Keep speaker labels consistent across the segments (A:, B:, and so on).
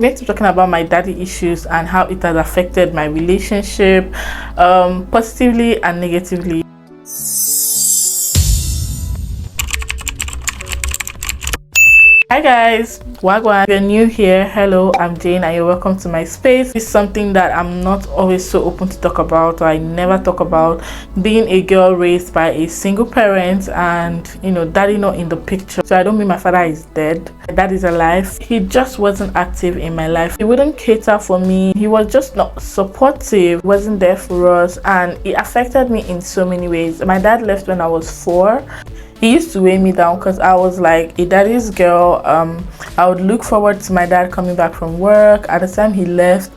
A: Next, talking about my daddy issues and how it has affected my relationship, positively and negatively. Hi guys, wagwan. If you're new here, hello, I'm Jane and you're welcome to my space. It's something that I'm not always so open to talk about, or I never talk about. Being a girl raised by a single parent and daddy not in the picture. So I don't mean my father is dead. My dad is alive. He just wasn't active in my life. He wouldn't cater for me. He was just not supportive, wasn't there for us, and it affected me in so many ways. My dad left when I was 4. He used to weigh me down because I was like a daddy's girl. I would look forward to my dad coming back from work. At the time he left,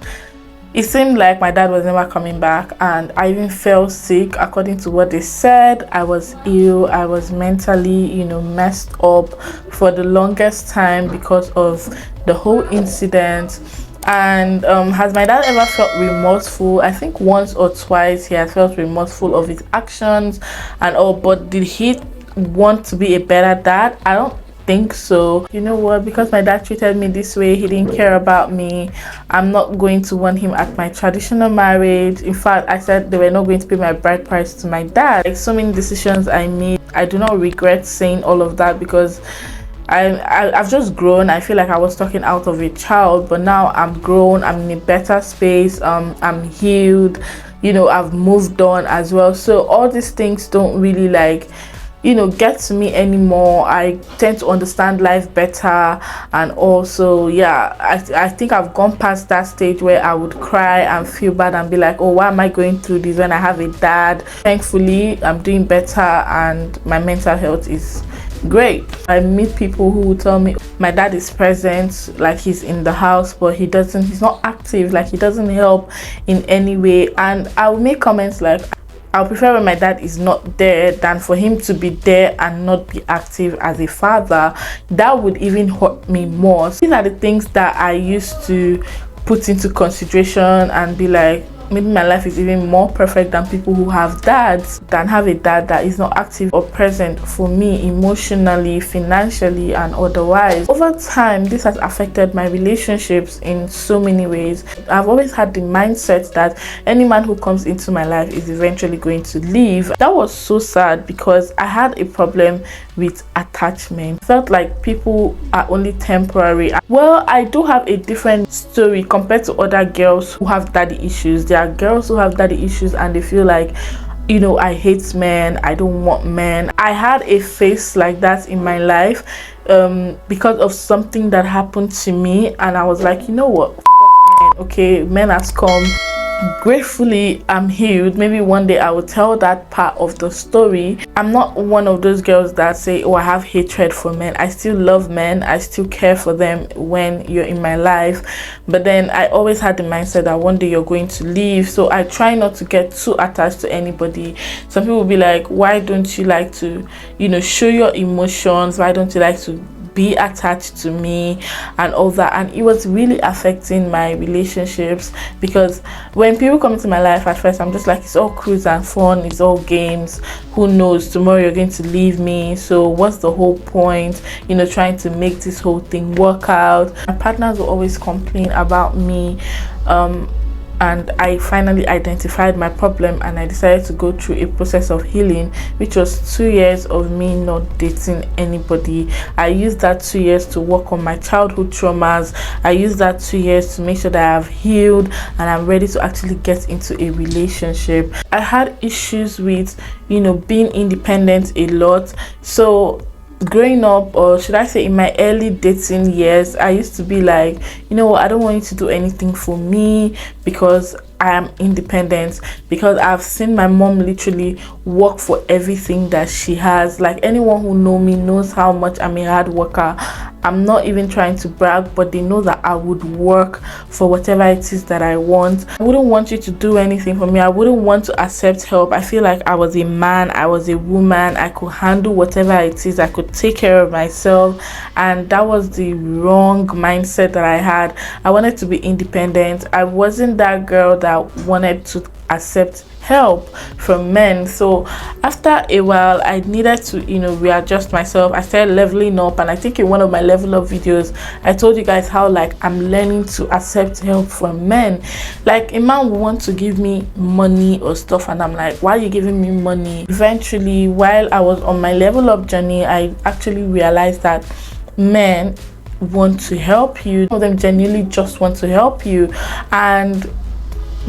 A: it seemed like my dad was never coming back, and I even fell sick. According to what they said, I was ill. I was mentally messed up for the longest time because of the whole incident. And has my dad ever felt remorseful? I think once or twice he has felt remorseful of his actions and all, but did he want to be a better dad? I don't think so. You know what, because my dad treated me this way, he didn't care about me, I'm not going to want him at my traditional marriage. In fact, I said they were not going to pay my bride price to my dad. Like, so many decisions I made, I do not regret saying all of that because I've just grown. I feel like I was talking out of a child, but now I'm grown, I'm in a better space, I'm healed, I've moved on as well. So all these things don't really get to me anymore. I tend to understand life better, and also I think I've gone past that stage where I would cry and feel bad and be like, oh, why am I going through this when I have a dad? Thankfully I'm doing better and my mental health is great. I meet people who will tell me my dad is present, like he's in the house, but he's not active, like he doesn't help in any way. And I will make comments like, I'll prefer when my dad is not there than for him to be there and not be active as a father. That would even hurt me more. So these are the things that I used to put into consideration and be like, maybe my life is even more perfect than people who have dads, than have a dad that is not active or present for me emotionally, financially, and otherwise. Over time, this has affected my relationships in so many ways. I've always had the mindset that any man who comes into my life is eventually going to leave. That was so sad because I had a problem with attachment. I felt like people are only temporary. Well, I do have a different story compared to other girls who have daddy issues. There are girls who have daddy issues and they feel like, I hate men, I don't want men. I had a phase like that in my life because of something that happened to me, and I was like, you know what, men. Okay, men has come. Gratefully I'm healed. Maybe one day I will tell that part of the story. I'm not one of those girls that say, oh, I have hatred for men. I still love men, I still care for them when you're in my life, but then I always had the mindset that one day you're going to leave. So I try not to get too attached to anybody. Some people will be like, why don't you like to show your emotions, why don't you like to be attached to me and all that? And it was really affecting my relationships because when people come into my life, at first I'm just like, it's all cruise and fun, it's all games, who knows, tomorrow you're going to leave me, so what's the whole point, trying to make this whole thing work out. My partners will always complain about me, and I finally identified my problem and I decided to go through a process of healing, which was 2 years of me not dating anybody. I used that 2 years to work on my childhood traumas. I used that 2 years to make sure that I've healed and I'm ready to actually get into a relationship. I had issues with being independent a lot. So growing up, or should I say in my early dating years, I used to be like, I don't want you to do anything for me because I am independent, because I've seen my mom literally work for everything that she has. Like, anyone who knows me knows how much I'm a hard worker. I'm not even trying to brag, but they know that I would work for whatever it is that I want. I wouldn't want you to do anything for me. I wouldn't want to accept help. I feel like I was a man, I was a woman, I could handle whatever it is, I could take care of myself, and that was the wrong mindset that I had. I wanted to be independent. I wasn't that girl that wanted to accept help from men. So after a while, I needed to, readjust myself. I started leveling up, and I think in one of my level up videos, I told you guys how like I'm learning to accept help from men. Like a man will want to give me money or stuff, and I'm like, why are you giving me money? Eventually, while I was on my level up journey, I actually realized that men want to help you. Some of them genuinely just want to help you. And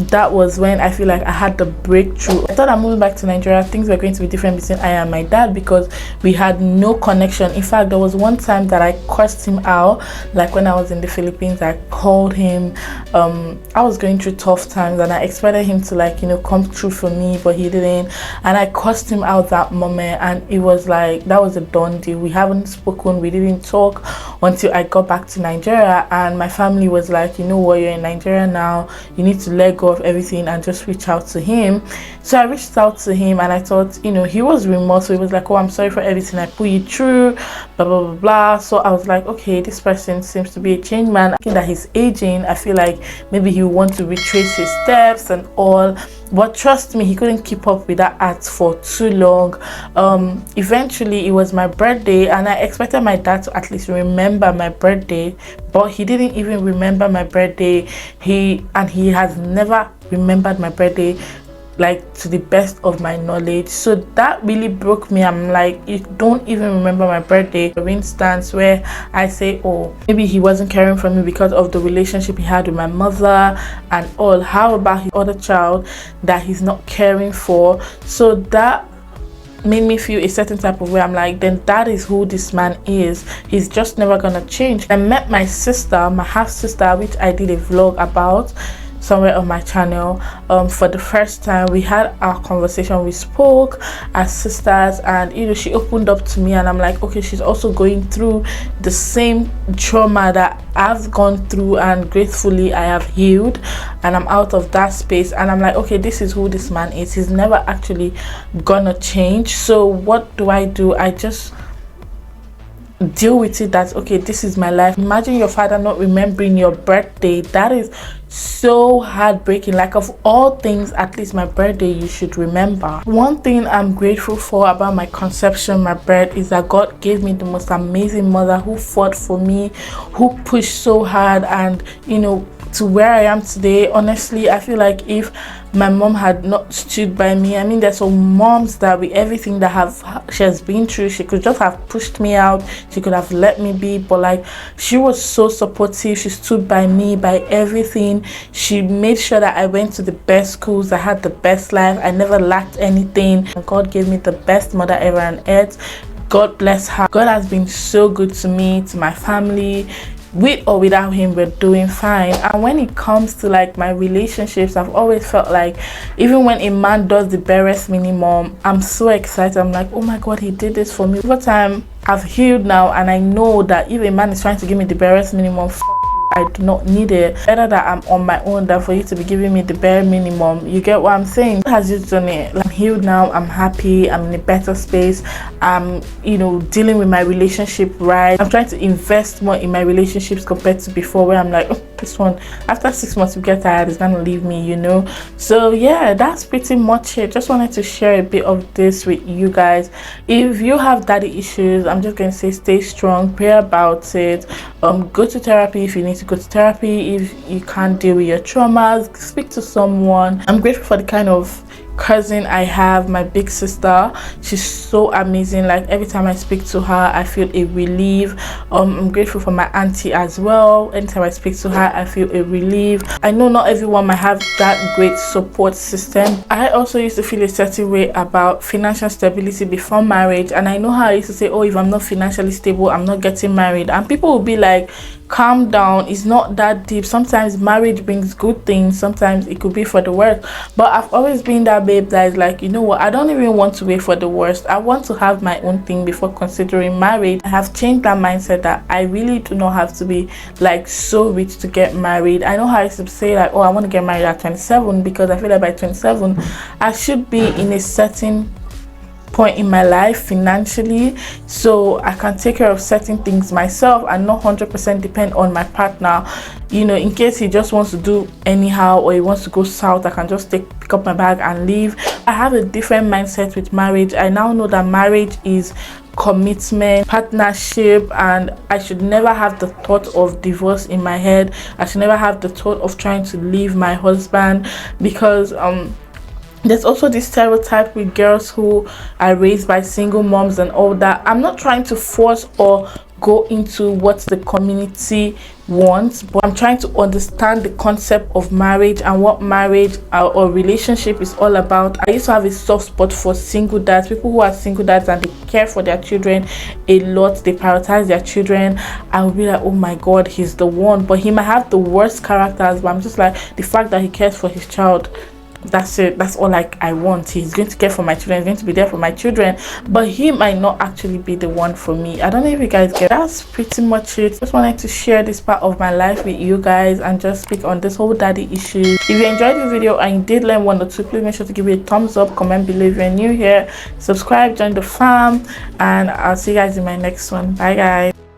A: that was when I feel like I had the breakthrough. I thought I'm moving back to Nigeria, things were going to be different between I and my dad, because we had no connection. In fact, there was one time that I cursed him out. Like when I was in the Philippines, I called him. I was going through tough times, and I expected him to like come through for me, but he didn't. And I cursed him out that moment, and it was like that was a done deal. We haven't spoken, we didn't talk until I got back to Nigeria. And my family was like, you know what, you're in Nigeria now, you need to let go of everything and just reach out to him. So I reached out to him, and I thought, he was remorseful. He was like, oh, I'm sorry for everything I put you through, blah blah blah blah. So I was like, okay, this person seems to be a changed man. Thinking that he's aging, I feel like maybe he will want to retrace his steps and all. But trust me, he couldn't keep up with that act for too long. Eventually, it was my birthday, and I expected my dad to at least remember my birthday, but he didn't even remember my birthday. He has never remembered my birthday, like to the best of my knowledge. So that really broke me. I'm like, you don't even remember my birthday. For instance, where I say, oh, maybe he wasn't caring for me because of the relationship he had with my mother and all. How about his other child that he's not caring for? So that made me feel a certain type of way. I'm like, then that is who this man is. He's just never gonna change. I met my sister, my half sister, which I did a vlog about somewhere on my channel. For the first time, we had our conversation, we spoke as sisters, and she opened up to me, and I'm like, okay, she's also going through the same trauma that I've gone through, and gratefully I have healed and I'm out of that space. And I'm like, okay, this is who this man is. He's never actually gonna change. So what do? I just deal with it. That's okay, this is my life. Imagine your father not remembering your birthday. That is so heartbreaking. Like, of all things, at least my birthday you should remember. One thing I'm grateful for about my conception, my birth, is that God gave me the most amazing mother who fought for me, who pushed so hard, and to where I am today. Honestly, I feel like if my mom had not stood by me, I mean, there's some moms that with everything that she has been through, she could just have pushed me out, she could have let me be, but like, she was so supportive. She stood by me, by everything. She made sure that I went to the best schools, I had the best life, I never lacked anything. God gave me the best mother ever on earth. God bless her. God has been so good to me, to my family. With or without him, we're doing fine. And when it comes to like my relationships, I've always felt like even when a man does the barest minimum, I'm so excited. I'm like, oh my God, he did this for me. Over time, I've healed now, and I know that if a man is trying to give me the barest minimum, I do not need it. Better that I'm on my own than for you to be giving me the bare minimum. You get what I'm saying? God has just done it. I'm healed now. I'm happy. I'm in a better space. I'm, dealing with my relationship right. I'm trying to invest more in my relationships compared to before, where I'm like, oh, this one, after 6 months, you get tired, it's gonna leave me, So yeah, that's pretty much it. Just wanted to share a bit of this with you guys. If you have daddy issues, I'm just gonna say stay strong, pray about it. Go to therapy if you need to go to therapy. If you can't deal with your traumas, speak to someone. I'm grateful for the kind of cousin I have, my big sister. She's so amazing. Like, every time I speak to her, I feel a relief. I'm grateful for my auntie as well. Anytime I speak to her, I feel a relief. I know not everyone might have that great support system. I also used to feel a certain way about financial stability before marriage, and I know how I used to say, oh, if I'm not financially stable, I'm not getting married. And people will be like, calm down, it's not that deep. Sometimes marriage brings good things, sometimes it could be for the worst. But I've always been that babe that is like, you know what, I don't even want to wait for the worst. I want to have my own thing before considering marriage. I have changed that mindset that I really do not have to be like so rich to get married. I know how I used to say like, oh, I want to get married at 27, because I feel like by 27 I should be in a certain point in my life financially, so I can take care of certain things myself and not 100% depend on my partner. You know, in case he just wants to do anyhow or he wants to go south, I can just pick up my bag and leave. I have a different mindset with marriage. I now know that marriage is commitment, partnership, and I should never have the thought of divorce in my head. I should never have the thought of trying to leave my husband, because there's also this stereotype with girls who are raised by single moms and all that. I'm not trying to force or go into what the community wants, but I'm trying to understand the concept of marriage and what marriage or relationship is all about. I used to have a soft spot for single dads, people who are single dads and they care for their children a lot, they prioritize their children. I would be like, oh my god, he's the one. But he might have the worst characters, but I'm just like, the fact that he cares for his child, that's it. That's all I want. He's going to care for my children, he's going to be there for my children, but he might not actually be the one for me. I don't know if you guys get. That's pretty much it. Just wanted to share this part of my life with you guys and just speak on this whole daddy issue. If you enjoyed the video and you did learn one or two, please make sure to give it a thumbs up, comment below if you're new here, subscribe, join the fam, and I'll see you guys in my next one. Bye guys.